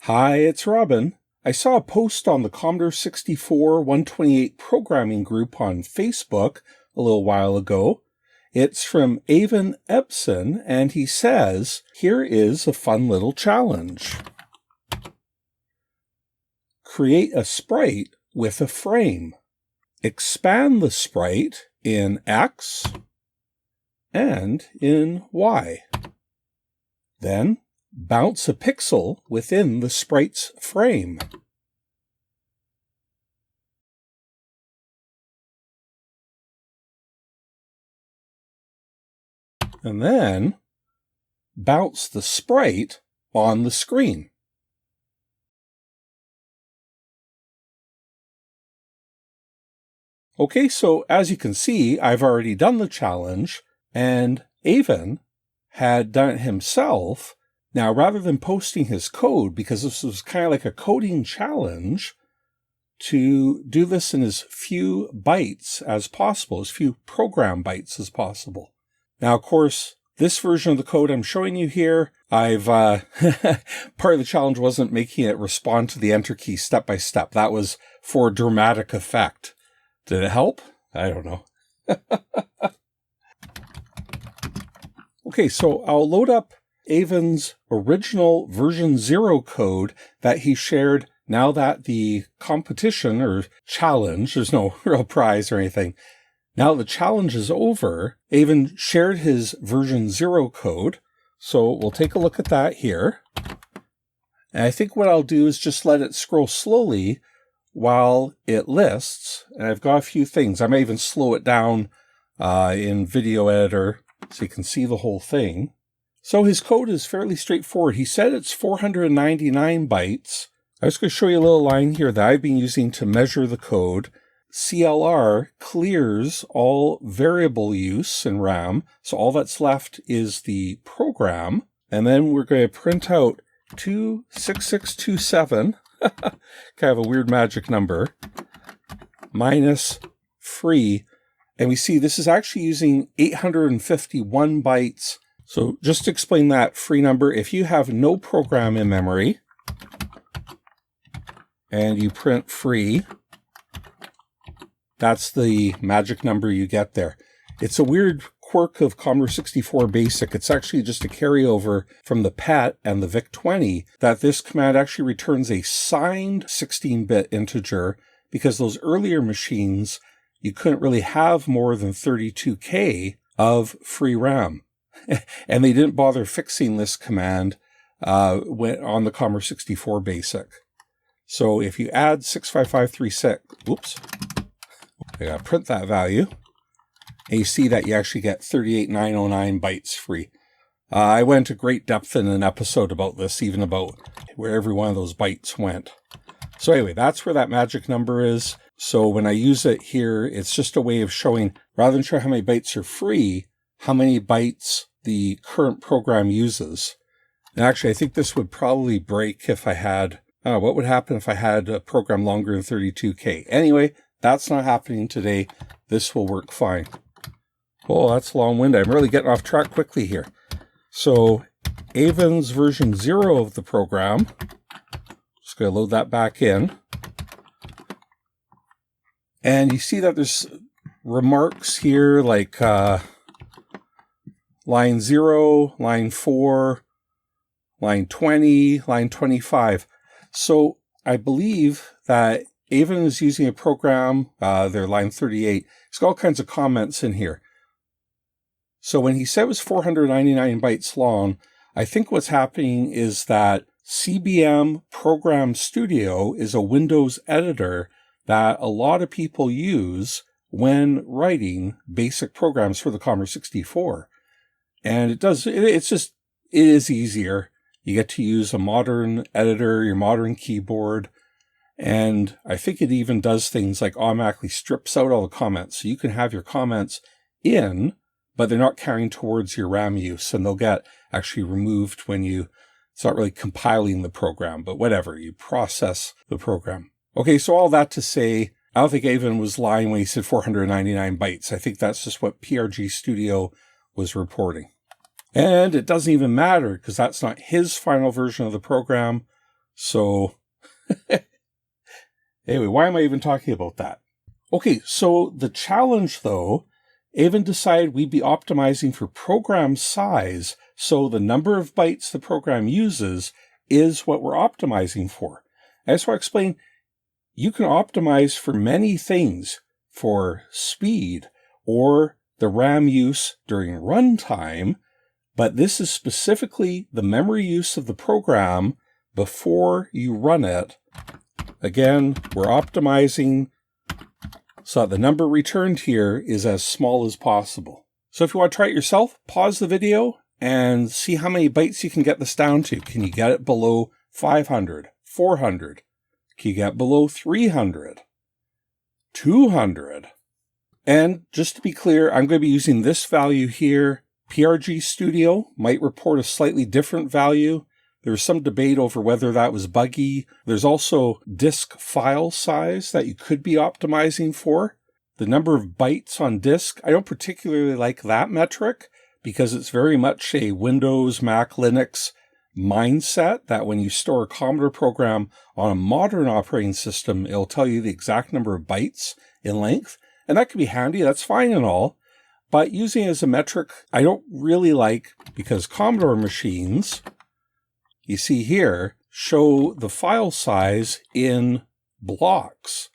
Hi, it's Robin. I saw a post on the Commodore 64 128 programming group on Facebook a little while ago. It's from Eyvind, and he says, here is a fun little challenge. Create a sprite with a frame. Expand the sprite in X and in Y. Then bounce a pixel within the sprite's frame. And then bounce the sprite on the screen. Okay, so as you can see, I've already done the challenge, and Eyvind had done it himself. Now, rather than posting his code, because this was kind of like a coding challenge, to do this in as few bytes as possible, as few program bytes as possible. Now, of course, this version of the code I'm showing you here, I've part of the challenge wasn't making it respond to the enter key step by step. That was for dramatic effect. Did it help? I don't know. Okay, so I'll load up Eyvind's original version 0 code that he shared now that the competition or challenge, there's no real prize or anything. Now the challenge is over, Eyvind shared his version 0 code. So we'll take a look at that here. And I think what I'll do is just let it scroll slowly while it lists. And I've got a few things. I may even slow it down in Video Editor so you can see the whole thing. So his code is fairly straightforward. He said it's 499 bytes. I was going to show you a little line here that I've been using to measure the code. CLR clears all variable use in RAM. So all that's left is the program. And then we're going to print out 26627, kind of a weird magic number, minus free. And we see this is actually using 851 bytes. So just to explain that free number, if you have no program in memory and you print free, that's the magic number you get there. It's a weird quirk of Commodore 64 BASIC. It's actually just a carryover from the PET and the VIC-20 that this command actually returns a signed 16-bit integer, because those earlier machines, you couldn't really have more than 32K of free RAM. And they didn't bother fixing this command on the Commodore 64 BASIC. So if you add 65536, oops, I gotta print that value, and you see that you actually get 38909 bytes free. I went to great depth in an episode about this, even about where every one of those bytes went. So anyway, that's where that magic number is. So when I use it here, it's just a way of showing, rather than show how many bytes are free, how many bytes the current program uses. And actually, I think this would probably break if I had, what would happen if I had a program longer than 32K? Anyway, that's not happening today. This will work fine. Oh, that's long-winded. I'm really getting off track quickly here. So Eyvind's version 0 of the program, just going to load that back in. And you see that there's remarks here like line 0, line 4, line 20, line 25. So I believe that Eyvind is using a program, their line 38. It's got all kinds of comments in here. So when he said it was 499 bytes long, I think what's happening is that CBM Program Studio is a Windows editor that a lot of people use when writing basic programs for the Commodore 64. And it is easier. You get to use a modern editor, your modern keyboard. And I think it even does things like automatically strips out all the comments. So you can have your comments in, but they're not carrying towards your RAM use, and they'll get actually removed when it's not really compiling the program, but whatever, you process the program. Okay, so all that to say, I don't think Eyvind was lying when he said 499 bytes. I think that's just what PRG Studio was reporting. And it doesn't even matter, because that's not his final version of the program. So anyway, why am I even talking about that? Okay, so the challenge though, Eyvind decided we'd be optimizing for program size, so the number of bytes the program uses is what we're optimizing for. I just want to explain, you can optimize for many things, for speed or the RAM use during runtime, but this is specifically the memory use of the program before you run it. Again, we're optimizing so that the number returned here is as small as possible. So if you want to try it yourself, pause the video and see how many bytes you can get this down to. Can you get it below 500, 400? Can you get below 300, 200? And just to be clear, I'm going to be using this value here. PRG Studio might report a slightly different value. There was some debate over whether that was buggy. There's also disk file size that you could be optimizing for. The number of bytes on disk, I don't particularly like that metric because it's very much a Windows, Mac, Linux mindset that when you store a Commodore program on a modern operating system, it'll tell you the exact number of bytes in length. And that can be handy, that's fine and all. But using it as a metric, I don't really like, because Commodore machines, you see here, show the file size in blocks.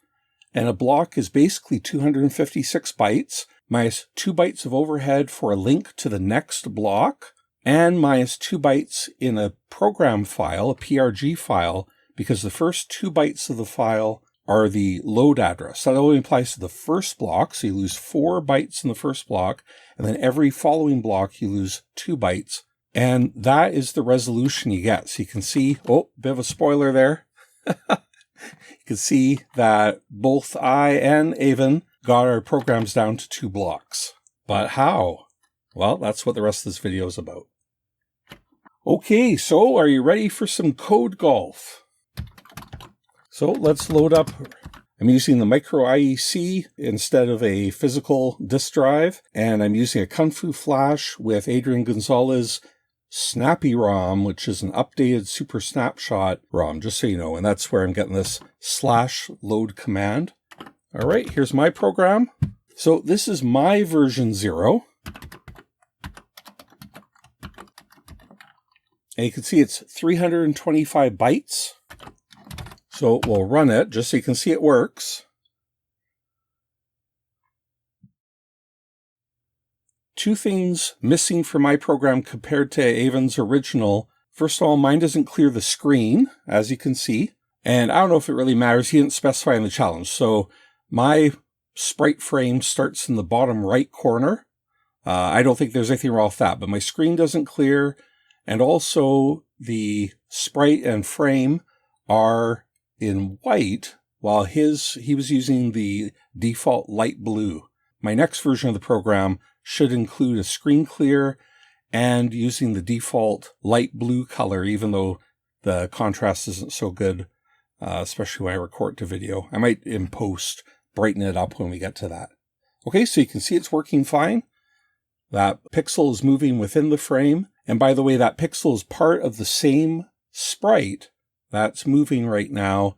And a block is basically 256 bytes, minus 2 bytes of overhead for a link to the next block, and minus 2 bytes in a program file, a PRG file, because the first 2 bytes of the file are the load address. That only applies to the first block, so you lose 4 bytes in the first block, and then every following block you lose 2 bytes. And that is the resolution you get. So you can see, oh, bit of a spoiler there. You can see that both I and Eyvind got our programs down to 2 blocks. But how? Well, that's what the rest of this video is about. Okay, so are you ready for some code golf? So let's load up. I'm using the micro IEC instead of a physical disk drive, and I'm using a Kung Fu Flash with Adrian Gonzalez Snappy ROM, which is an updated Super Snapshot ROM, just so you know, and that's where I'm getting this /load command. All right, here's my program. So this is my version 0. And you can see it's 325 bytes. So we'll run it just so you can see it works. Two things missing from my program compared to Eyvind's original. First of all, mine doesn't clear the screen, as you can see. And I don't know if it really matters. He didn't specify in the challenge. So my sprite frame starts in the bottom right corner. I don't think there's anything wrong with that, but my screen doesn't clear. And also the sprite and frame are in white, while he was using the default light blue. My next version of the program should include a screen clear and using the default light blue color, even though the contrast isn't so good, especially when I record to video. I might in post brighten it up when we get to that. Okay, so you can see it's working fine. That pixel is moving within the frame. And by the way, that pixel is part of the same sprite that's moving right now.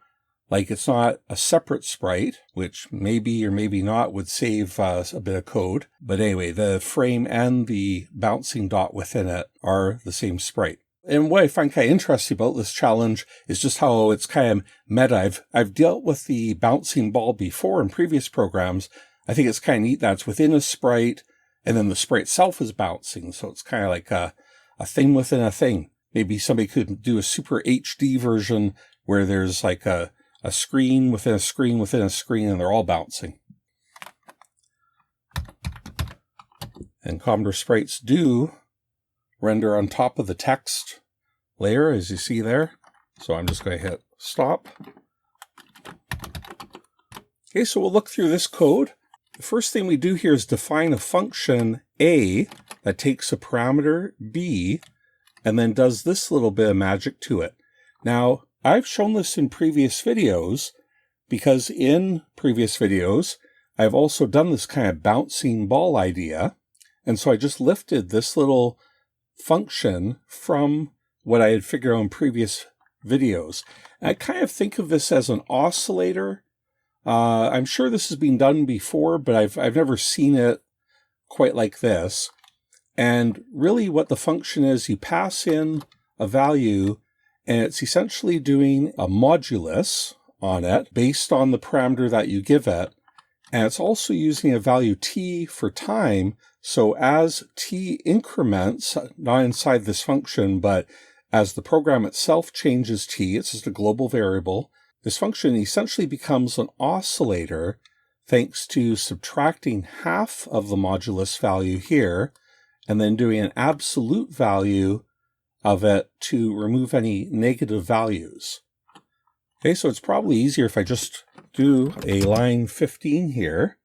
Like it's not a separate sprite, which maybe or maybe not would save a bit of code. But anyway, the frame and the bouncing dot within it are the same sprite. And what I find kind of interesting about this challenge is just how it's kind of meta. I've dealt with the bouncing ball before in previous programs. I think it's kind of neat that it's within a sprite, and then the sprite itself is bouncing. So it's kind of like a thing within a thing. Maybe somebody could do a super HD version where there's like a screen within a screen within a screen, and they're all bouncing. And Commodore sprites do render on top of the text layer, as you see there. So I'm just going to hit stop. Okay, so we'll look through this code. The first thing we do here is define a function A that takes a parameter B and then does this little bit of magic to it. Now, I've shown this in previous videos because in previous videos, I've also done this kind of bouncing ball idea. And so I just lifted this little function from what I had figured out in previous videos. And I kind of think of this as an oscillator. I'm sure this has been done before, but I've never seen it quite like this. And really what the function is, you pass in a value, and it's essentially doing a modulus on it based on the parameter that you give it. And it's also using a value t for time. So as t increments, not inside this function, but as the program itself changes t, it's just a global variable, this function essentially becomes an oscillator thanks to subtracting half of the modulus value here, and then doing an absolute value of it to remove any negative values. Okay, so it's probably easier if I just do a line 15 here.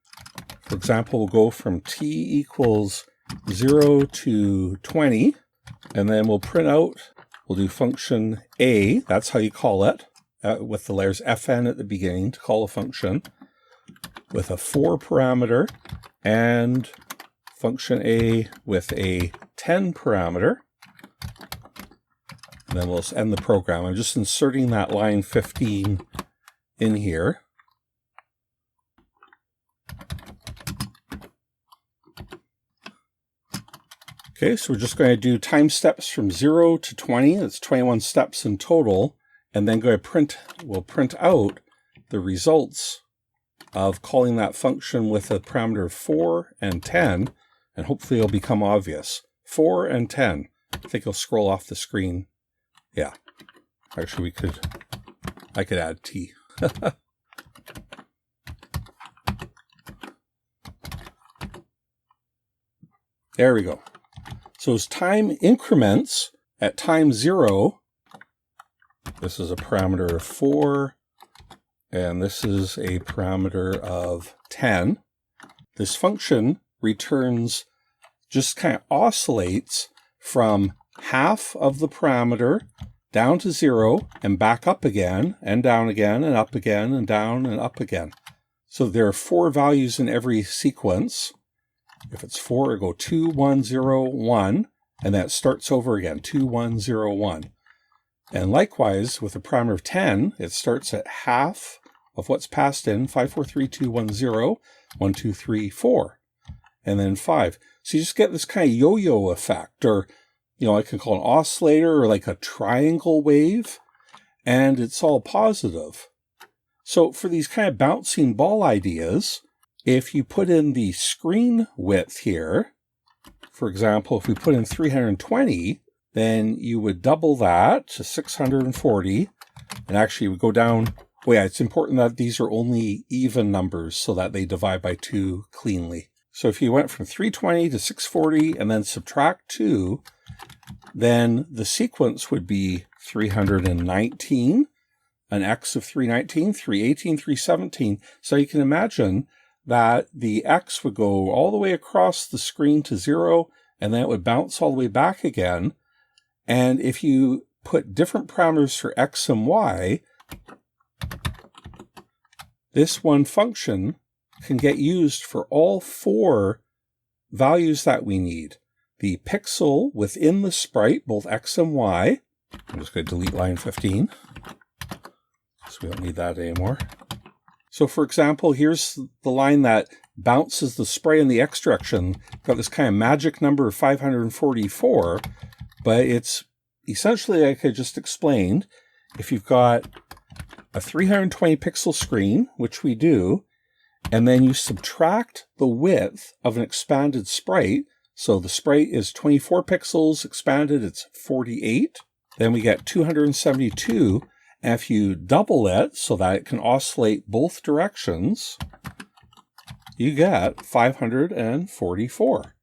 For example, we'll go from t equals 0 to 20, and then we'll print out, we'll do function a, that's how you call it, with the letters fn at the beginning to call a function, with a 4 parameter, and function a with a 10 parameter. And then we'll end the program. I'm just inserting that line 15 in here. Okay, so we're just going to do time steps from 0 to 20. That's 21 steps in total. And then we'll print out the results of calling that function with a parameter of 4 and 10. And hopefully it'll become obvious. 4 and 10. I think it'll scroll off the screen. Yeah. Actually, I could add t. There we go. So as time increments at time 0, this is a parameter of 4, and this is a parameter of 10. This function returns, just kind of oscillates from half of the parameter down to 0 and back up again and down again and up again and down and up again. So there are 4 values in every sequence. If it's 4, it'll go 2, 1, 0, 1, and then it starts over again, 2, 1, 0, 1. And likewise, with a parameter of 10, it starts at half of what's passed in, 5, 4, 3, 2, 1, 0, 1, 2, 3, 4, and then 5. So you just get this kind of yo-yo effect, or I can call it an oscillator or like a triangle wave, and it's all positive. So for these kind of bouncing ball ideas, if you put in the screen width here, for example, if we put in 320, then you would double that to 640, and actually it would go down. Well, yeah, it's important that these are only even numbers so that they divide by 2 cleanly. So if you went from 320 to 640 and then subtract 2, then the sequence would be 319, an x of 319, 318, 317. So you can imagine that the x would go all the way across the screen to 0, and then it would bounce all the way back again. And if you put different parameters for x and y, this one function can get used for all 4 values that we need. The pixel within the sprite, both x and y. I'm just going to delete line 15, so we don't need that anymore. So for example, here's the line that bounces the sprite in the x direction. Got this kind of magic number of 544, but it's essentially, like I just explained, if you've got a 320 pixel screen, which we do, and then you subtract the width of an expanded sprite. So the sprite is 24 pixels, expanded it's 48. Then we get 272. And if you double it so that it can oscillate both directions, you get 544.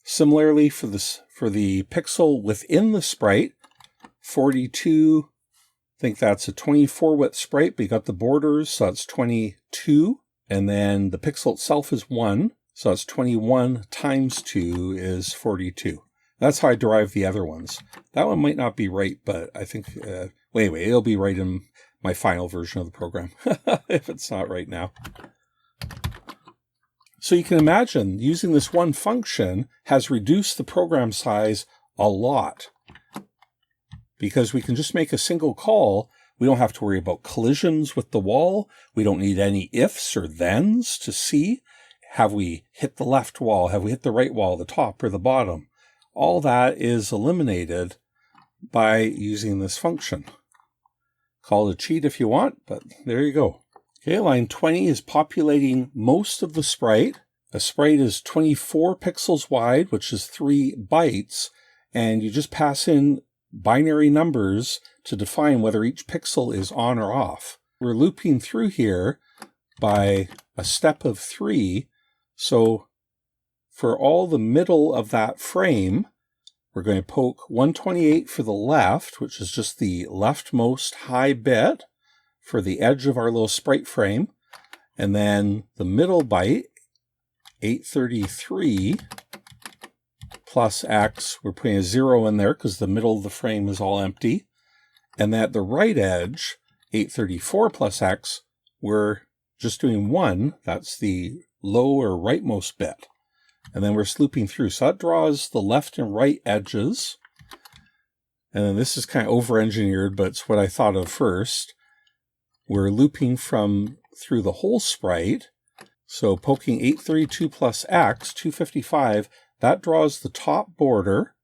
Similarly, for the pixel within the sprite, 42, I think that's a 24 width sprite, but you got the borders, so that's 22. And then the pixel itself is 1, so that's 21 times 2 is 42. That's how I derive the other ones. That one might not be right, but I think, anyway, it'll be right in my final version of the program, if it's not right now. So you can imagine using this one function has reduced the program size a lot. because we can just make a single call. We don't have to worry about collisions with the wall. We don't need any ifs or thens to see. Have we hit the left wall? Have we hit the right wall, the top or the bottom? All that is eliminated by using this function. Call it a cheat if you want, but there you go. Okay, line 20 is populating most of the sprite. A sprite is 24 pixels wide, which is 3 bytes, and you just pass in binary numbers to define whether each pixel is on or off. We're looping through here by a step of 3, so for all the middle of that frame, we're going to poke 128 for the left, which is just the leftmost high bit for the edge of our little sprite frame. And then the middle byte, 833 plus X, we're putting a 0 in there because the middle of the frame is all empty. And at the right edge, 834 plus X, we're just doing 1. That's the low or rightmost bit. And then we're looping through. So that draws the left and right edges. And then this is kind of over-engineered, but it's what I thought of first. We're looping through the whole sprite. So poking 832 plus X, 255, that draws the top border.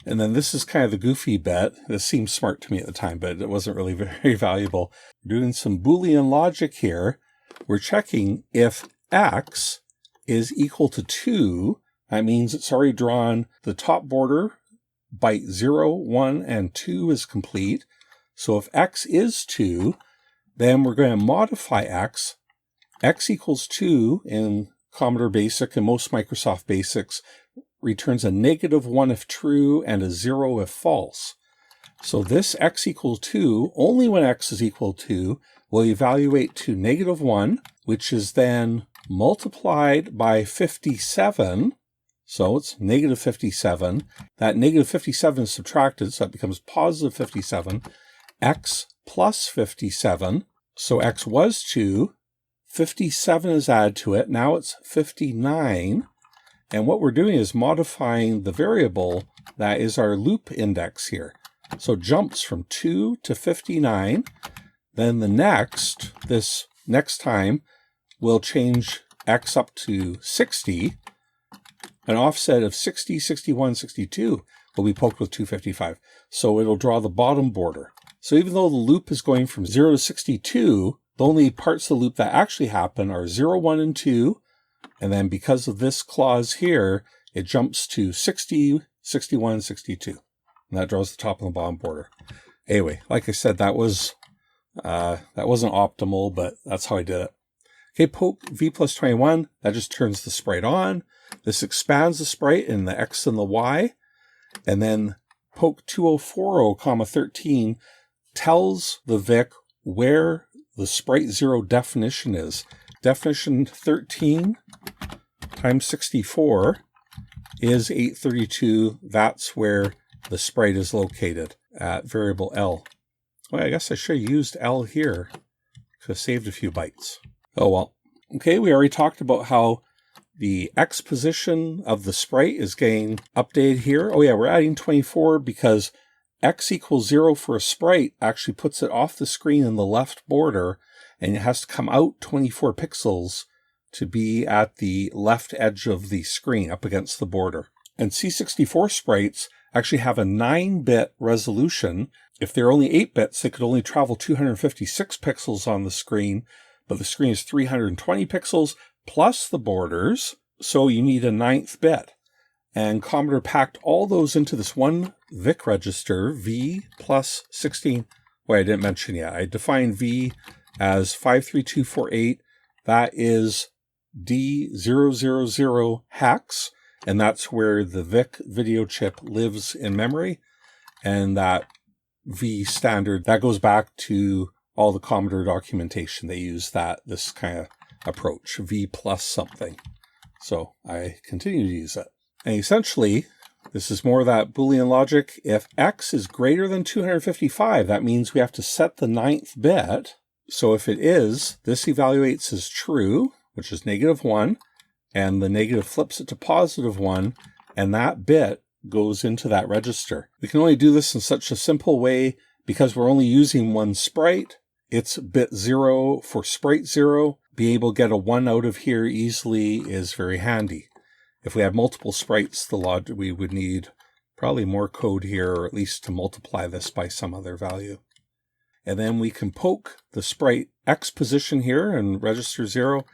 And then this is kind of the goofy bit. This seemed smart to me at the time, but it wasn't really very valuable. We're doing some Boolean logic here. We're checking if X is equal to 2. That means it's already drawn the top border. Byte 0, 1, and 2 is complete. So if X is 2, then we're going to modify X. X equals 2 in Commodore BASIC and most Microsoft BASICs returns a -1 if true and a 0 if false. So this X equals 2, only when X is equal to, will evaluate to -1, which is then multiplied by 57. So it's -57. That -57 is subtracted, so that becomes positive 57. X plus 57. So X was 2. 57 is added to it. Now it's 59. And what we're doing is modifying the variable that is our loop index here. So it jumps from 2 to 59. Then this next time, we'll change X up to 60. An offset of 60, 61, 62 will be poked with 255. So it'll draw the bottom border. So even though the loop is going from 0 to 62, the only parts of the loop that actually happen are 0, 1, and 2. And then because of this clause here, it jumps to 60, 61, 62. And that draws the top and the bottom border. Anyway, like I said, that wasn't optimal, but that's how I did it. Okay, poke V plus 21, that just turns the sprite on. This expands the sprite in the X and the Y. And then poke 2040, 13 tells the VIC where the sprite 0 definition is. Definition 13 times 64 is 832. That's where the sprite is located at variable L. Well, I guess I should have used L here. Could have saved a few bytes. Oh well. Okay, we already talked about how the X position of the sprite is getting updated here. Oh yeah, we're adding 24 because X equals 0 for a sprite actually puts it off the screen in the left border, and it has to come out 24 pixels to be at the left edge of the screen up against the border. And C64 sprites actually have a 9-bit resolution. If they're only 8 bits, they could only travel 256 pixels on the screen, but the screen is 320 pixels plus the borders, so you need a 9th bit. And Commodore packed all those into this one VIC register, V plus 16. Well, I didn't mention yet. I defined V as 53248. That is D000 hex, and that's where the VIC video chip lives in memory. And that V standard, that goes back to all the Commodore documentation. They use this kind of approach, V plus something. So I continue to use it. And essentially, this is more of that Boolean logic. If X is greater than 255, that means we have to set the 9th bit. So if it is, this evaluates as true, which is -1, and the negative flips it to +1, and that bit goes into that register. We can only do this in such a simple way because we're only using one sprite. It's bit 0 for sprite 0. Being able to get a 1 out of here easily is very handy. If we had multiple sprites, we would need probably more code here, or at least to multiply this by some other value. And then we can poke the sprite X position here and register 0.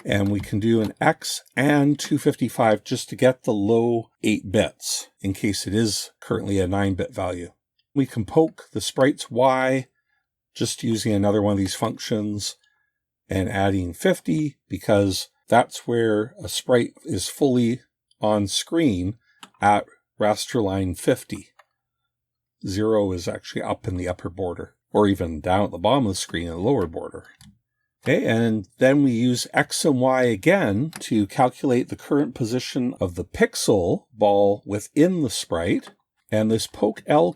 And we can do an X and 255 just to get the low 8 bits in case it is currently a 9-bit value. We can poke the sprite's Y just using another one of these functions and adding 50 because that's where a sprite is fully on screen at raster line 50. 0 is actually up in the upper border, or even down at the bottom of the screen in the lower border. Okay, and then we use X and Y again to calculate the current position of the pixel ball within the sprite. And this poke L,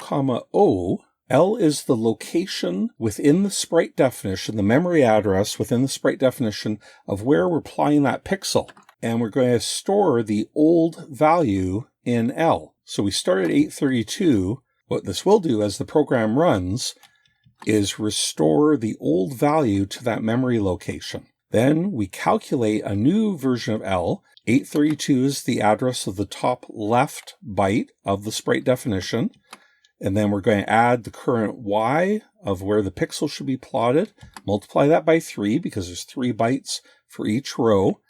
O, L is the location within the sprite definition, the memory address within the sprite definition of where we're plotting that pixel. And we're going to store the old value in L. So we start at 832. What this will do as the program runs is restore the old value to that memory location. Then we calculate a new version of L. 832 is the address of the top left byte of the sprite definition. And then we're going to add the current Y of where the pixel should be plotted, multiply that by 3 because there's 3 bytes for each row,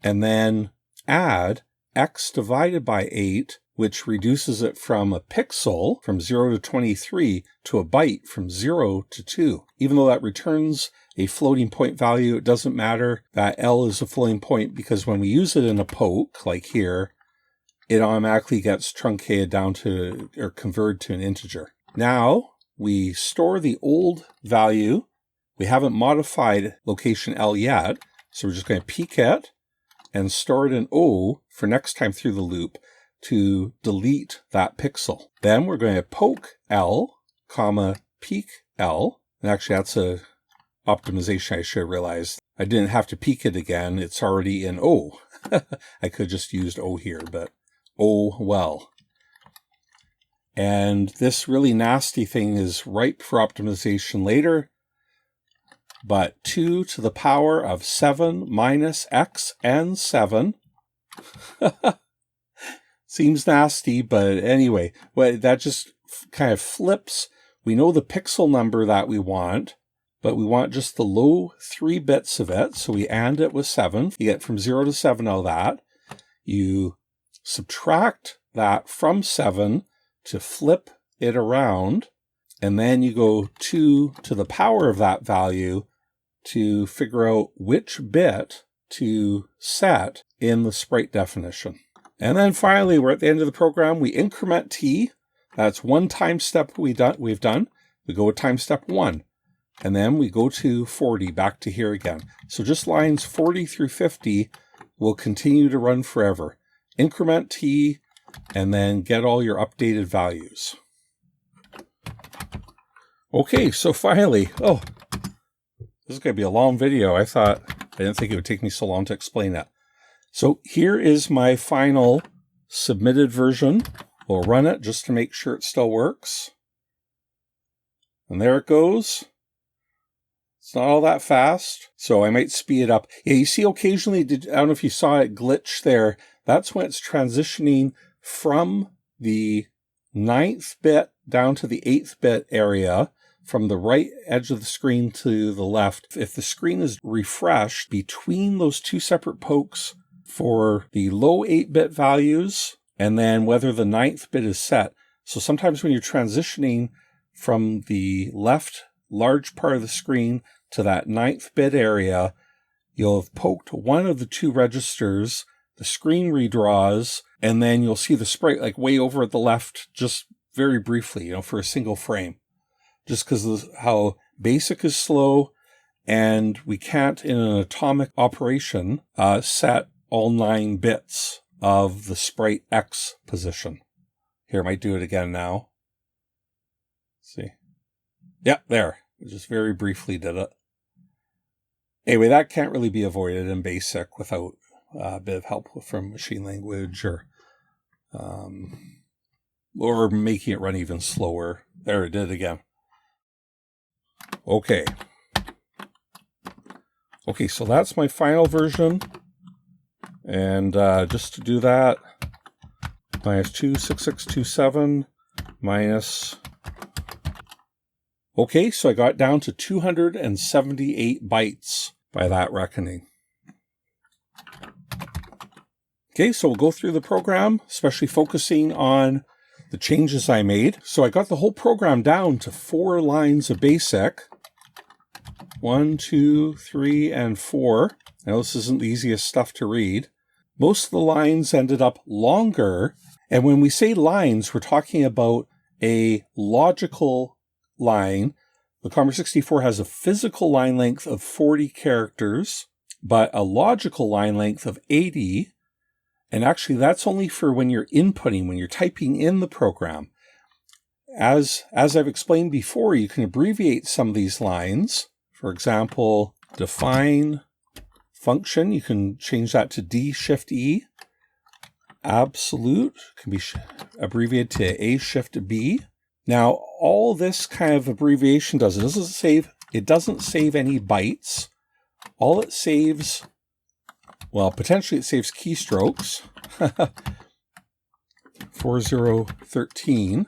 and then add X divided by 8, which reduces it from a pixel from 0 to 23 to a byte from 0 to 2. Even though that returns a floating point value, it doesn't matter. That L is a floating point because when we use it in a poke, like here, it automatically gets truncated down to, or converted to an integer. Now, we store the old value. We haven't modified location L yet, so we're just going to peek it and store it in O for next time through the loop to delete that pixel. Then we're going to poke L, peek L. And actually, that's a optimization I should have realized. I didn't have to peek it again. It's already in O. I could have just used O here, but oh well. And this really nasty thing is ripe for optimization later. But 2 to the power of 7 minus X and 7. Seems nasty, but anyway, well, that just kind of flips. We know the pixel number that we want, but we want just the low 3 bits of it. So we AND it with 7. You get from 0 to 7 out of that. You subtract that from 7 to flip it around. And then you go 2 to the power of that value to figure out which bit to set in the sprite definition. And then finally, we're at the end of the program. We increment t. That's one time step we've done. We go with time step 1. And then we go to 40, back to here again. So just lines 40 through 50 will continue to run forever. Increment t, and then get all your updated values. Okay, so finally, this is going to be a long video. I didn't think it would take me so long to explain that. So here is my final submitted version. We'll run it just to make sure it still works. And there it goes. It's not all that fast, so I might speed it up. Yeah, you see occasionally, I don't know if you saw it glitch there. That's when it's transitioning from the 9th bit down to the 8th bit area, from the right edge of the screen to the left. If the screen is refreshed between those two separate pokes for the low 8-bit values, and then whether the 9th bit is set. So sometimes when you're transitioning from the left large part of the screen to that 9th bit area, you'll have poked one of the two registers, the screen redraws, and then you'll see the sprite like way over at the left, just very briefly, for a single frame. Just because of how BASIC is slow, and we can't, in an atomic operation, set all 9 bits of the sprite X position. Here, I might do it again now. Let's see. Yeah, there. I just very briefly did it. Anyway, that can't really be avoided in BASIC without a bit of help from machine language or or making it run even slower. There, it did again. Okay. Okay, so that's my final version. And just to do that, minus 26627 minus... Okay, so I got down to 278 bytes by that reckoning. Okay, so we'll go through the program, especially focusing on the changes I made. So I got the whole program down to 4 lines of BASIC. 1, 2, 3, and 4. Now this isn't the easiest stuff to read. Most of the lines ended up longer. And when we say lines, we're talking about a logical line. The Commodore 64 has a physical line length of 40 characters, but a logical line length of 80. And actually, that's only for when you're inputting, when you're typing in the program. As I've explained before, you can abbreviate some of these lines. For example, define function, you can change that to D-Shift-E. Absolute can be abbreviated to A-Shift-B. Now, all this kind of abbreviation does, it doesn't save any bytes. All it saves, well, potentially it saves keystrokes. 4013.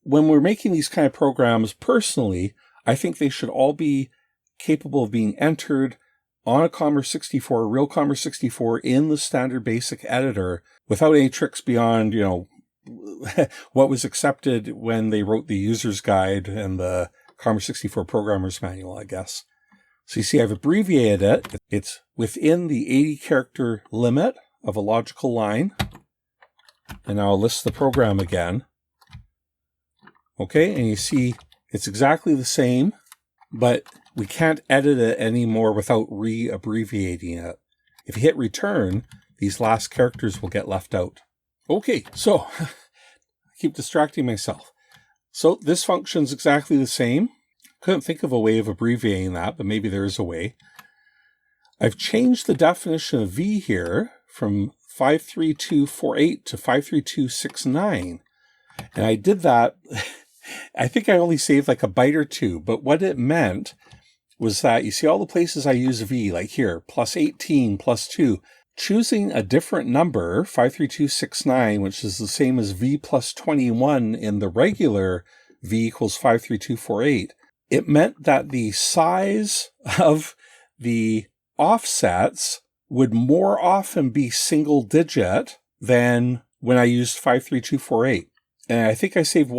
When we're making these kind of programs, personally, I think they should all be capable of being entered on a Commodore 64, a real Commodore 64 in the standard BASIC editor without any tricks beyond, what was accepted when they wrote the user's guide and the Commodore 64 programmer's manual, I guess. So you see, I've abbreviated it. It's within the 80 character limit of a logical line. And now I'll list the program again. Okay, and you see it's exactly the same, but we can't edit it anymore without re-abbreviating it. If you hit return, these last characters will get left out. Okay, so I keep distracting myself. So this function's exactly the same. Couldn't think of a way of abbreviating that, but maybe there is a way. I've changed the definition of V here from 53248 to 53269. And I did that, I think I only saved like a byte or two, but what it meant was that you see all the places I use V, like here, plus 18, plus 2, choosing a different number, 53269, which is the same as V plus 21 in the regular V equals 53248, it meant that the size of the offsets would more often be single digit than when I used 53248. And I think I saved 2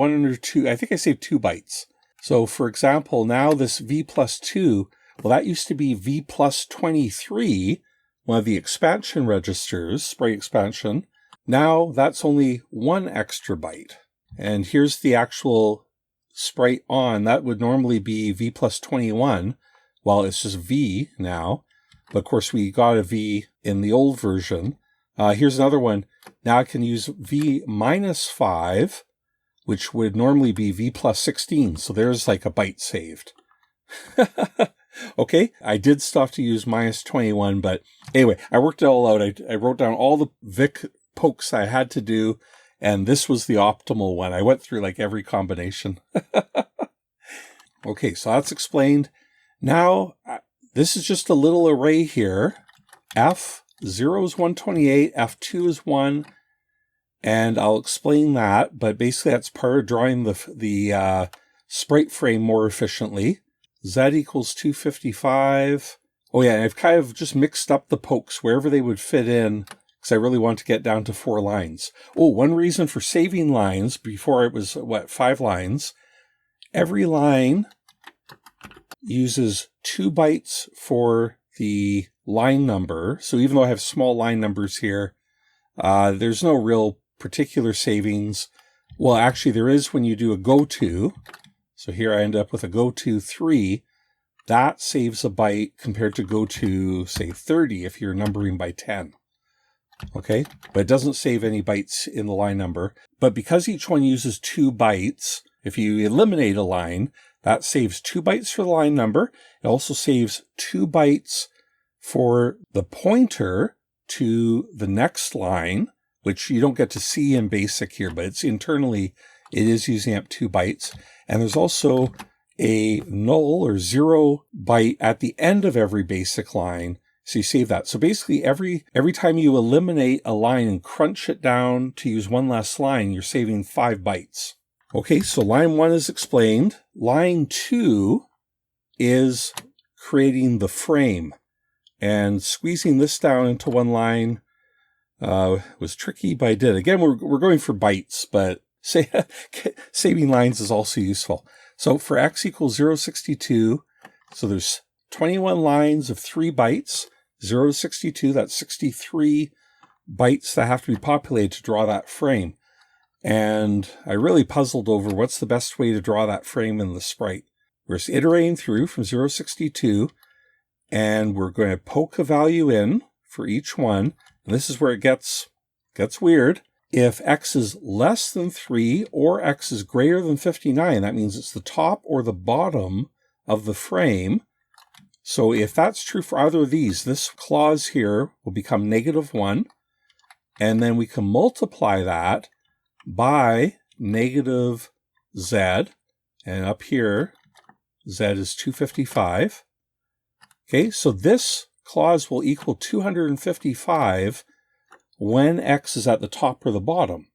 bytes. So for example, now this V plus 2, well, that used to be V plus 23, one of the expansion registers, Sprite expansion. Now that's only 1 extra byte. And here's the actual Sprite on. That would normally be V plus 21. Well, it's just V now. But of course, we got a V in the old version. Here's another one. Now I can use V minus 5, which would normally be V plus 16. So there's like a byte saved. Okay, I did still have to use minus 21, but anyway, I worked it all out. I wrote down all the VIC pokes I had to do, and this was the optimal one. I went through like every combination. Okay, so that's explained. Now, this is just a little array here. F0 is 128, F2 is 1, and I'll explain that, but basically that's part of drawing the sprite frame more efficiently. Z equals 255. Oh yeah, and I've kind of just mixed up the pokes wherever they would fit in, because I really want to get down to 4 lines. Oh, one reason for saving lines, before it was, 5 lines, every line uses 2 bytes for the line number. So even though I have small line numbers here, there's no real particular savings. Well, actually there is when you do a go-to. So here I end up with a go-to 3. That saves a byte compared to go-to, say, 30 if you're numbering by 10. Okay, but it doesn't save any bytes in the line number. But because each one uses 2 bytes, if you eliminate a line, that saves 2 bytes for the line number. It also saves 2 bytes for the pointer to the next line. which you don't get to see in BASIC here, but it's internally, it is using up 2 bytes. And there's also a null or 0 byte at the end of every BASIC line. So you save that. So basically every time you eliminate a line and crunch it down to use one less line, you're saving 5 bytes. Okay, so line 1 is explained. Line 2 is creating the frame. And squeezing this down into one line was tricky, but I did. Again, we're going for bytes, but saving lines is also useful. So for x equals 062, so there's 21 lines of 3 bytes, 0 to 62, that's 63 bytes that have to be populated to draw that frame. And I really puzzled over what's the best way to draw that frame in the sprite. We're iterating through from 0 to 62, and we're going to poke a value in for each one. And this is where it gets weird. If x is less than 3 or x is greater than 59, that means it's the top or the bottom of the frame. So if that's true for either of these, this clause here will become -1. And then we can multiply that by negative z. And up here, z is 255. Okay, so this clause will equal 255 when x is at the top or the bottom.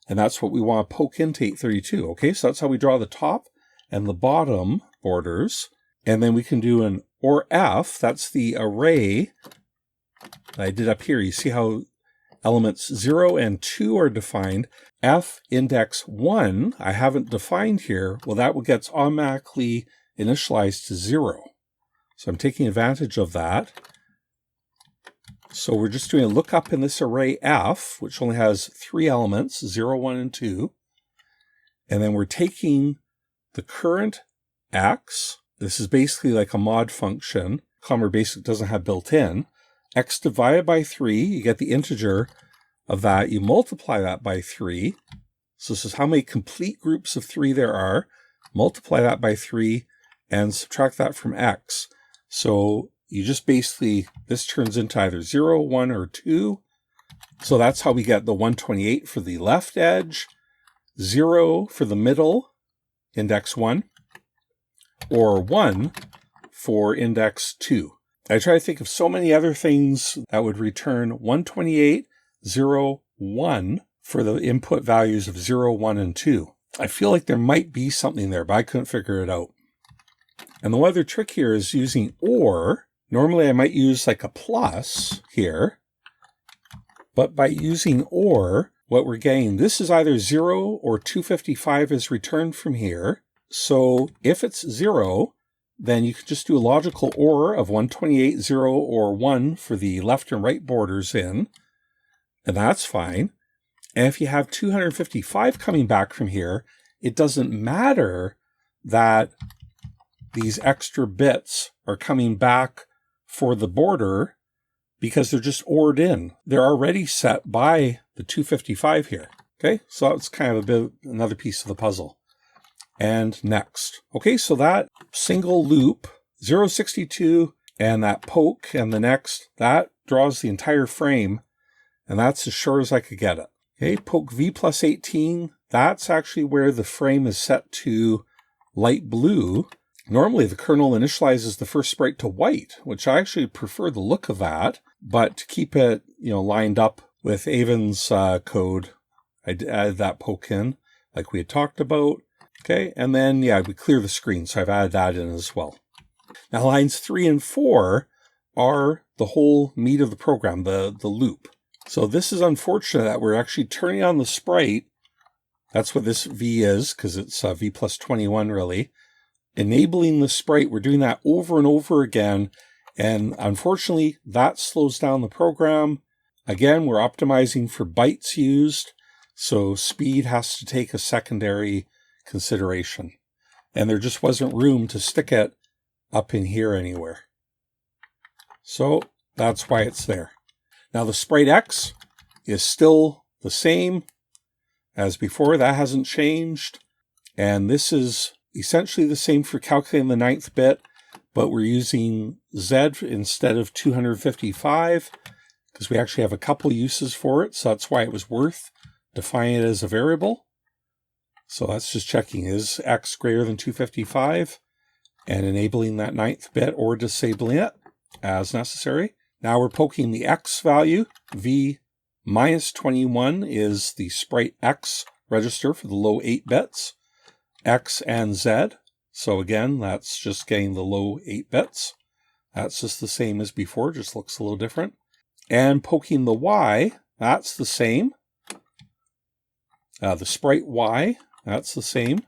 And that's what we want to poke into 832. Okay, so that's how we draw the top and the bottom borders. And then we can do an or f, that's the array that I did up here. You see how elements 0 and 2 are defined. F index 1, I haven't defined here. Well, that gets automatically initialized to 0. So I'm taking advantage of that. So we're just doing a lookup in this array f, which only has 3 elements, 0, 1, and 2. And then we're taking the current x. This is basically like a mod function. Comma BASIC doesn't have built in. X divided by 3, you get the integer of that. You multiply that by 3. So this is how many complete groups of 3 there are. Multiply that by 3 and subtract that from x. So you just basically, this turns into either 0, 1, or 2. So that's how we get the 128 for the left edge, 0 for the middle, index 1, or 1 for index 2. I try to think of so many other things that would return 128, 0, 1 for the input values of 0, 1, and 2. I feel like there might be something there, but I couldn't figure it out. And the other trick here is using OR. Normally I might use like a plus here, but by using OR, what we're getting, this is either 0 or 255 is returned from here. So if it's 0, then you can just do a logical OR of 128, 0, or 1 for the left and right borders in, and that's fine. And if you have 255 coming back from here, it doesn't matter that these extra bits are coming back for the border because they're just OR'd in. They're already set by the 255 here. Okay, so that's kind of a bit another piece of the puzzle. And next. Okay, so that single loop, 062, and that poke and the next, that draws the entire frame, and that's as short as I could get it. Okay, poke v plus 18, that's actually where the frame is set to light blue. Normally the kernel initializes the first sprite to white, which I actually prefer the look of that, but to keep it, lined up with Eyvind's code, I added that poke in, like we had talked about. Okay, and then, we clear the screen, so I've added that in as well. Now, lines 3 and 4 are the whole meat of the program, the loop. So this is unfortunate that we're actually turning on the sprite. That's what this V is, because it's V plus 21, really. Enabling the sprite, we're doing that over and over again, and unfortunately, that slows down the program. Again, we're optimizing for bytes used, so speed has to take a secondary consideration. And there just wasn't room to stick it up in here anywhere. So that's why it's there. Now the sprite X is still the same as before. That hasn't changed. And this is essentially the same for calculating the 9th bit, but we're using Z instead of 255 because we actually have a couple uses for it. So that's why it was worth defining it as a variable. So that's just checking, is x greater than 255, and enabling that 9th bit or disabling it as necessary. Now we're poking the x value. V minus 21 is the sprite x register for the low 8 bits, x and z. So again, that's just getting the low 8 bits. That's just the same as before, just looks a little different. And poking the y, that's the same. The sprite y, that's the same.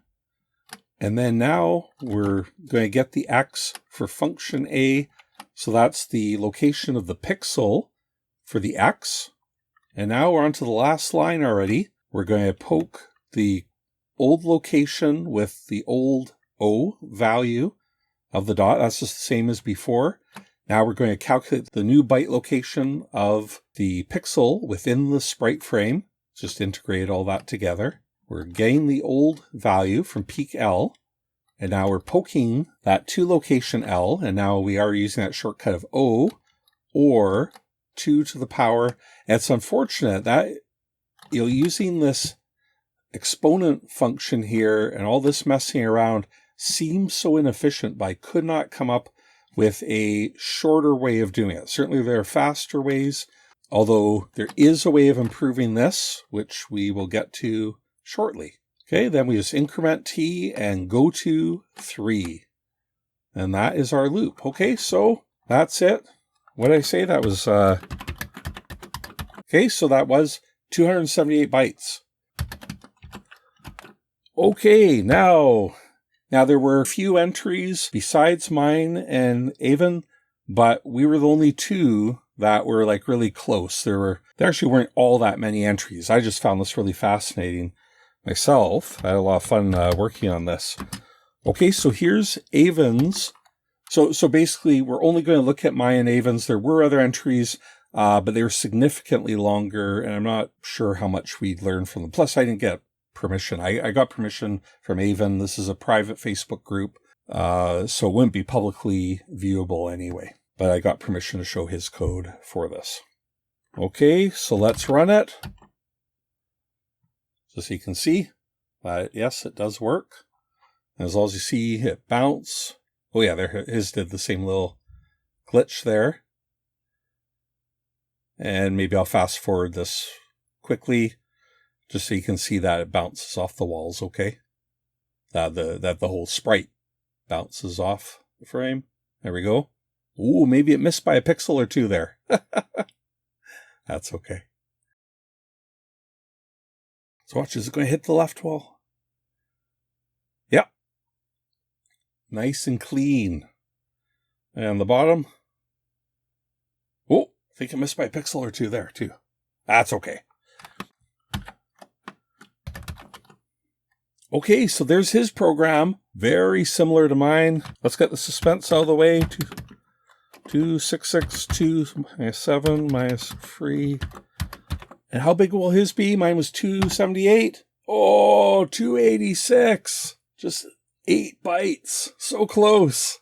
And then now we're going to get the x for function a. So that's the location of the pixel for the x. And now we're on to the last line already. We're going to poke the old location with the old O value of the dot. That's just the same as before. Now we're going to calculate the new byte location of the pixel within the sprite frame. Just integrate all that together. We're getting the old value from peak L. And now we're poking that to location L. And now we are using that shortcut of O or 2 to the power. And it's unfortunate that, using this exponent function here and all this messing around seems so inefficient, but I could not come up with a shorter way of doing it. Certainly there are faster ways, although there is a way of improving this, which we will get to shortly. Okay, then we just increment t and go to 3. And that is our loop. Okay, so that's it. What did I say? That was, okay, so that was 278 bytes. Okay, now there were a few entries besides mine and Eyvind, but we were the only two that were like really close. There actually weren't all that many entries. I just found this really fascinating myself. I had a lot of fun working on this. Okay, so here's Eyvind's. So basically, we're only going to look at mine and Eyvind's. There were other entries, but they were significantly longer, and I'm not sure how much we'd learn from them. Plus, I didn't get permission. I got permission from Eyvind. This is a private Facebook group, so it wouldn't be publicly viewable anyway. But I got permission to show his code for this. Okay, so let's run it. Just so you can see, yes, it does work. And as long as you see it bounce. Oh yeah, there his did the same little glitch there. And maybe I'll fast forward this quickly, just so you can see that it bounces off the walls, okay? That the whole sprite bounces off the frame. There we go. Ooh, maybe it missed by a pixel or two there. That's okay. So watch, is it going to hit the left wall? Yep. Nice and clean. And the bottom. Oh, I think I missed by a pixel or two there too. That's okay. Okay, so there's his program. Very similar to mine. Let's get the suspense out of the way. 2662 minus 7 minus 3. And how big will his be? Mine was 278. Oh, 286. Just 8 bytes. So close.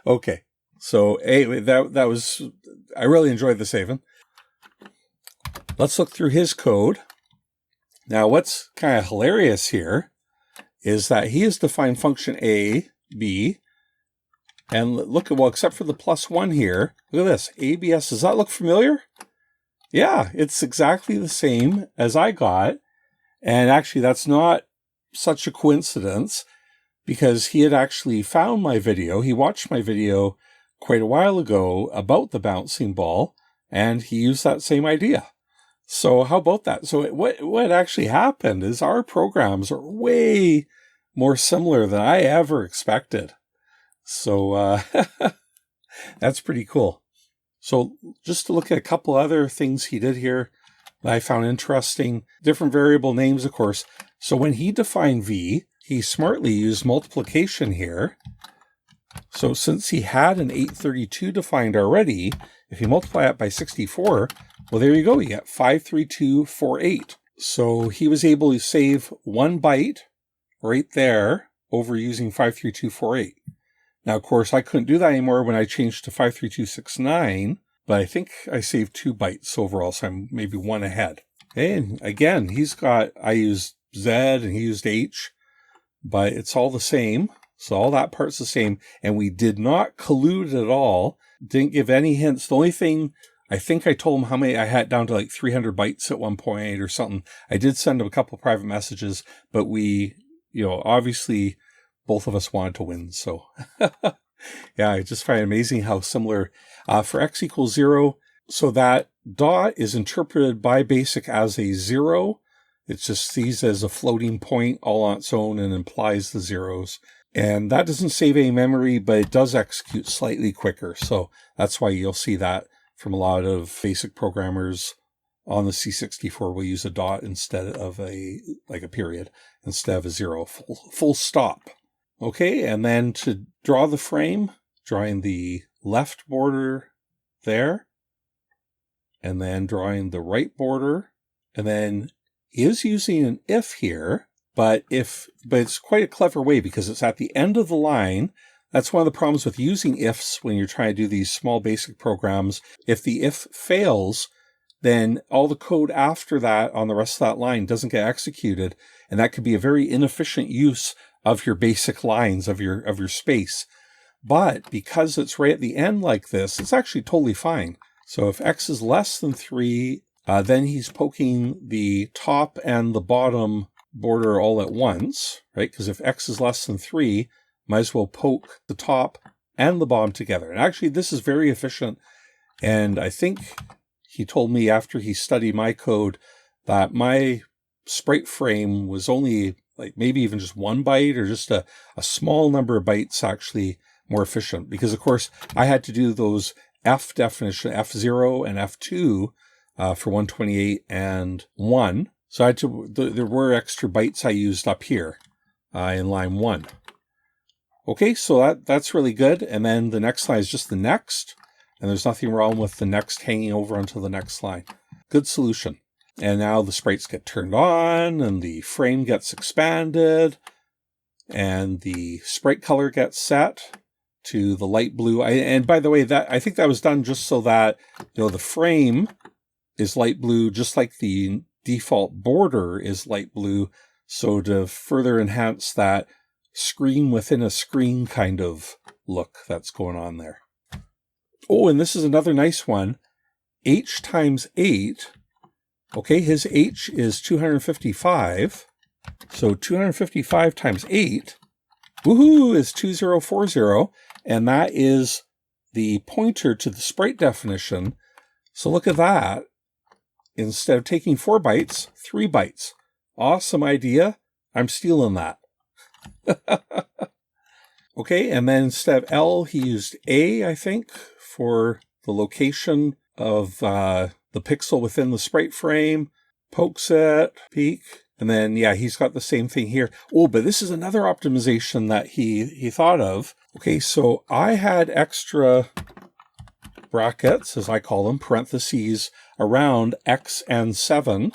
Okay. So anyway, that was, I really enjoyed this, Eyvind. Let's look through his code. Now, what's kind of hilarious here is that he has defined function A, B, and look at, well, except for the +1 here, look at this, ABS. Does that look familiar? Yeah, it's exactly the same as I got. And actually, that's not such a coincidence because he had actually found my video. He watched my video quite a while ago about the bouncing ball, and he used that same idea. So how about that? So what actually happened is our programs are way more similar than I ever expected. So that's pretty cool. So just to look at a couple other things he did here that I found interesting. Different variable names, of course. So when he defined V, he smartly used multiplication here. So since he had an 832 defined already, if you multiply it by 64, well, there you go. You get 53248. So he was able to save 1 byte right there over using 53248. Now, of course, I couldn't do that anymore when I changed to 53269, but I think I saved 2 bytes overall, so I'm maybe 1 ahead. Okay, and again, I used Z and he used H, but it's all the same. So all that part's the same, and we did not collude at all. Didn't give any hints. The only thing, I think I told him how many I had, down to like 300 bytes at one point or something. I did send him a couple of private messages, but we, obviously both of us wanted to win. So yeah, I just find it amazing how similar, for x equals 0. So that dot is interpreted by BASIC as a 0. It's just sees as a floating point all on its own and implies the zeros. And that doesn't save any memory, but it does execute slightly quicker. So that's why you'll see that from a lot of BASIC programmers on the C64 will use a dot instead of a period, instead of a 0, full stop. Okay, and then to draw the frame, drawing the left border there, and then drawing the right border, and then is using an if here, but it's quite a clever way because it's at the end of the line. That's one of the problems with using ifs when you're trying to do these small BASIC programs. If the if fails, then all the code after that on the rest of that line doesn't get executed, and that could be a very inefficient use of your basic lines of your space. But because it's right at the end like this, it's actually totally fine. So if x is less than 3, then he's poking the top and the bottom border all at once, right? Because if x is less than 3, might as well poke the top and the bottom together. And actually, this is very efficient. And I think he told me after he studied my code that my sprite frame was only like maybe even just 1 byte or just a small number of bytes actually more efficient. Because, of course, I had to do those F definition, F0 and F2 for 128 and 1. So I had to, there were extra bytes I used up here in line 1. Okay, so that's really good. And then the next line is just the next. And there's nothing wrong with the next hanging over onto the next line. Good solution. And now the sprites get turned on and the frame gets expanded and the sprite color gets set to the light blue. And by the way, I think that was done just so that, the frame is light blue, just like the default border is light blue. So to further enhance that screen within a screen kind of look that's going on there. Oh, and this is another nice one. H times 8. Okay, his H is 255. So 255 times 8, woohoo, is 2040. And that is the pointer to the sprite definition. So look at that. Instead of taking 4 bytes, 3 bytes. Awesome idea. I'm stealing that. Okay, and then instead of L, he used A, I think, for the location of the pixel within the sprite frame. Pokes it, peek, and then, yeah, he's got the same thing here. Oh, but this is another optimization that he thought of. Okay, so I had extra brackets, as I call them, parentheses, around X and 7.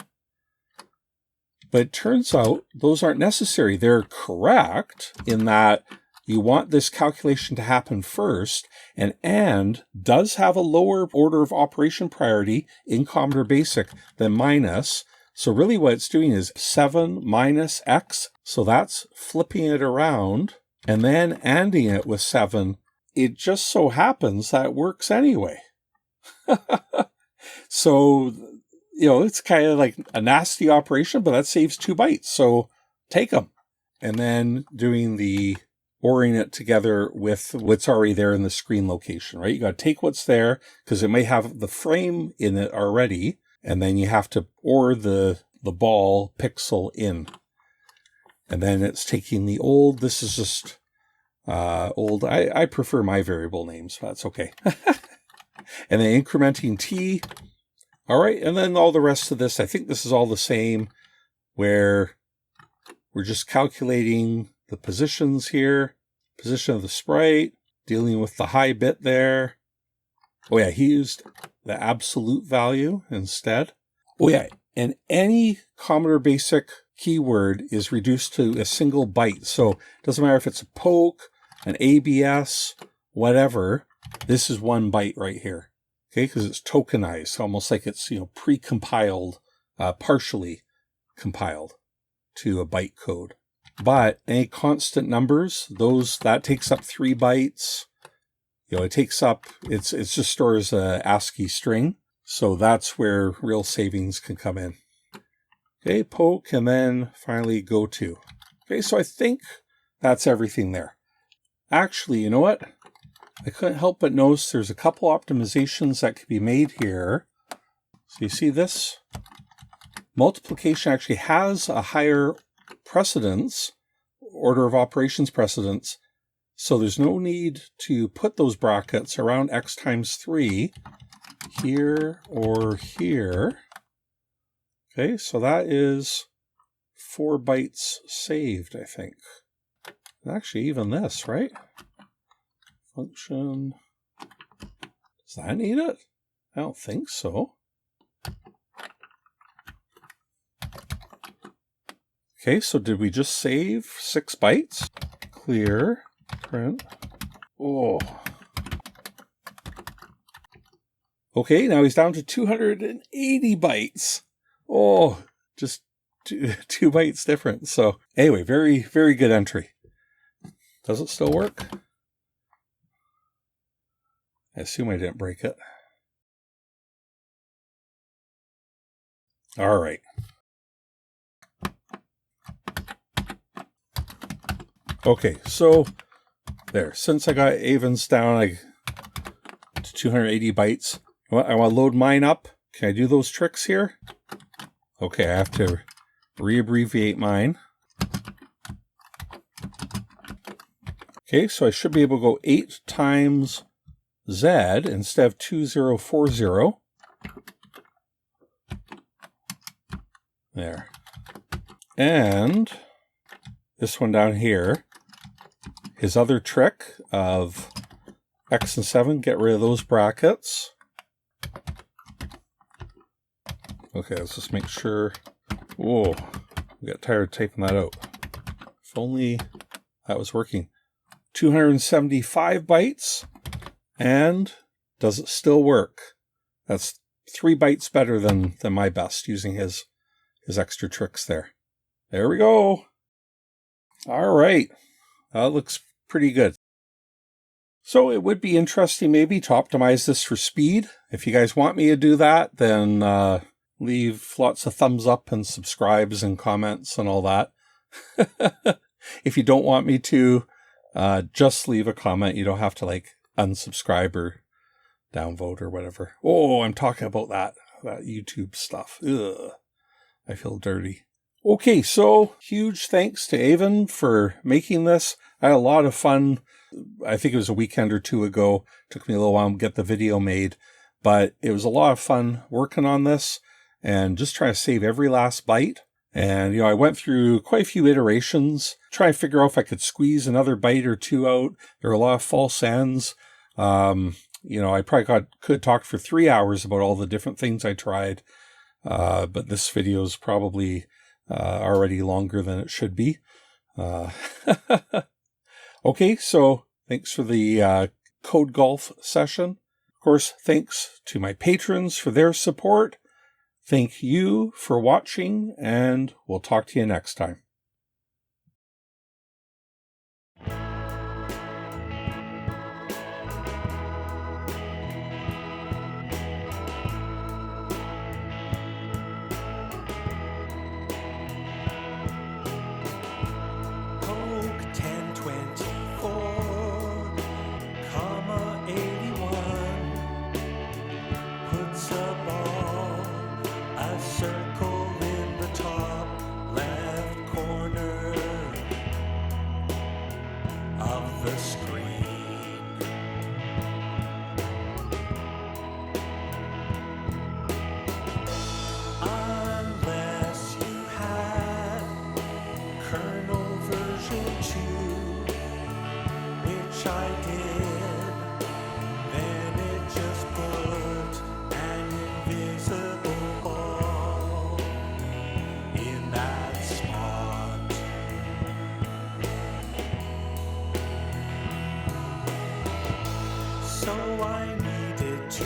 But it turns out those aren't necessary. They're correct in that you want this calculation to happen first, and does have a lower order of operation priority in Commodore BASIC than minus. So really what it's doing is 7 minus X. So that's flipping it around and then anding it with 7. It just so happens that it works anyway. So, it's kind of like a nasty operation, but that saves 2 bytes. So take them. And then doing the ORing it together with what's already there in the screen location, right? You got to take what's there because it may have the frame in it already. And then you have to OR the ball pixel in. And then it's taking the old, this is just old. I prefer my variable names, but that's okay. And then incrementing T. All right, and then all the rest of this, I think this is all the same, where we're just calculating the positions here, position of the sprite, dealing with the high bit there. Oh yeah, he used the absolute value instead. Oh yeah, and any Commodore BASIC keyword is reduced to a single byte. So it doesn't matter if it's a poke, an ABS, whatever. This is 1 byte right here. Okay, because it's tokenized, almost like it's, pre-compiled, partially compiled to a byte code. But any constant numbers, that takes up 3 bytes. It just stores a ASCII string. So that's where real savings can come in. Okay, poke, and then finally go to. Okay, so I think that's everything there. Actually, you know what? I couldn't help but notice there's a couple optimizations that could be made here. So you see this? Multiplication actually has a higher precedence, order of operations precedence. So there's no need to put those brackets around x times 3 here or here. Okay, so that is 4 bytes saved, I think. And actually, even this, right? Function. Does that need it? I don't think so. Okay, so did we just save 6 bytes? Clear, print. Oh. Okay, now he's down to 280 bytes. Oh, just two bytes difference. So anyway, very, very good entry. Does it still work? I assume I didn't break it. All right. Okay, so there. Since I got Eyvind's down to 280 bytes, I want to load mine up. Can I do those tricks here? Okay, I have to re-abbreviate mine. Okay, so I should be able to go 8 times Z instead of 2040. There. And this one down here, his other trick of X and 7, get rid of those brackets. Okay, let's just make sure. Whoa, I got tired of typing that out. If only that was working. 275 bytes. And does it still work? That's 3 bytes better than my best using his extra tricks there. There we go. All right. That looks pretty good. So it would be interesting maybe to optimize this for speed. If you guys want me to do that, then leave lots of thumbs up and subscribes and comments and all that. If you don't want me to, just leave a comment. You don't have to unsubscribe or downvote or whatever. Oh, I'm talking about that YouTube stuff. Ugh, I feel dirty. Okay, so huge thanks to Eyvind for making this. I had a lot of fun. I think it was a weekend or two ago. It took me a little while to get the video made, but it was a lot of fun working on this and just trying to save every last byte. And, I went through quite a few iterations, trying to figure out if I could squeeze another byte or two out. There were a lot of false ends. I probably could talk for 3 hours about all the different things I tried. But this video is probably already longer than it should be. Okay, so thanks for the Code Golf session. Of course, thanks to my patrons for their support. Thank you for watching, and we'll talk to you next time. So I needed to